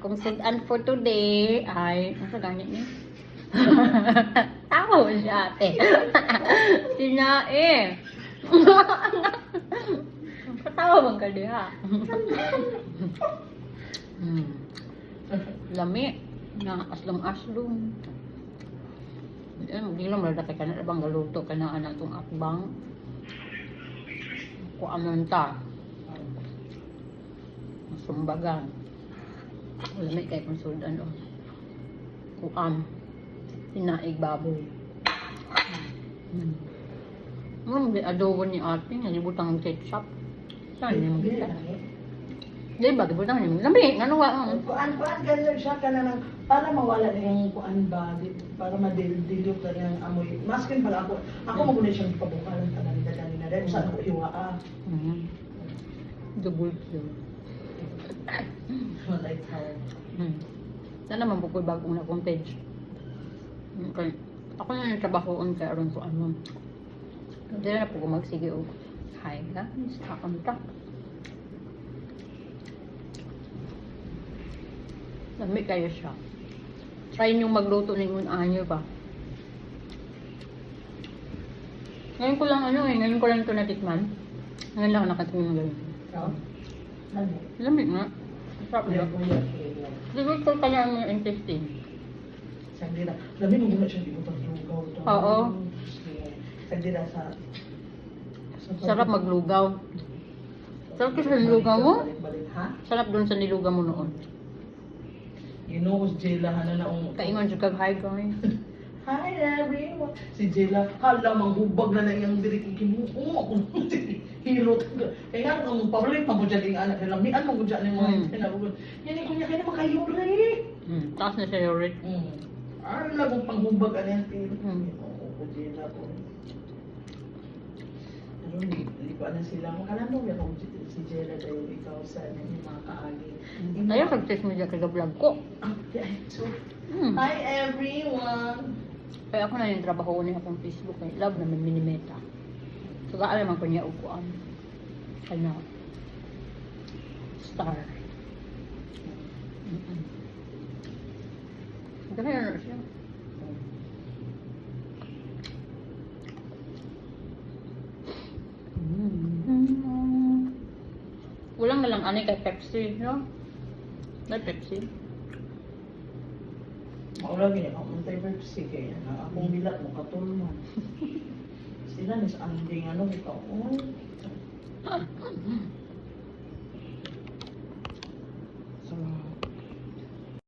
akong sudan for today ay, ano sa ganyan niya? Tao siya, ate. Sinae. Katawa bang ka diha? Lami. Na aslong-aslong. Hindi lang malata ka na bang galuto ka na anak itong akbang. Kuaman ta. Sumbagan. Lami kay kung sudan o. Kuam. Sinaig baboy. May adobo ni ate. Nalibutang ketchup. Saan niya magkita? Di ba? Gibutang niya. Lami. Ano ba? Kuan ganyan siya ka na para mawala na yung kuan ba, para madildilyo ka ng amoy. Maskin pala ako. Ako magunay siyang pabukalan ka na nila dahil saan ako iwaa. Double kill. Like how. Sana naman po ko bagong na akong page. Okay. Ako na nagtrabahoon kaya aron ko ano. Hindi na po ko magsige o. Hi guys, kakunta. Lami kayo siya. Try nyo magluto ng unanyo ba? Ngayon ko lang ngayon ko lang ito natikman. Ngayon lang ako nakatingin ng ganyan. Ano? Lami nga. Sarap na. Siguro ito ka lang yung intestine. Sagdira. Dami mo muna siya ibutang lugaw. Oo. Sagdira sa... Sarap maglugaw. Sarap kasi sa nilugaw mo? Balik-balik, ha? Sarap dun sa nilugaw mo noon. Inuos Jela, na Kaingon siya kag hi guys. Hi everyone! Si Jela, hala, manghubag na iyang diri kikimuo. Hirot. Kaya nga, kung pabalik pa mo dyan yung anak nila, mian mo dyan yung mga pinabugod. Yan ko niya, kaya na makayuri. Taas na siya yurit. Ano lang kung panghubag ano yung tiro. Oo, Jela ko. Ano, hindi pa na sila. Makalam mo, yan kung si Jela tayo ikaw sa yung mga kaagi. Ayaw kag-test mo dyan kag-vlog ko. Hi everyone! Kaya ako na yung trabaho niya akong Facebook. Love naman minimeta. So, alam ko niya upuan. Kanya. Star. Gaya na siya. Kulang na lang ani kay Pepsi, no? May Pepsi. Maula gini, ako untay Pepsi kaya na akong bilat mo katulman. Sila nis anding ano ikaw.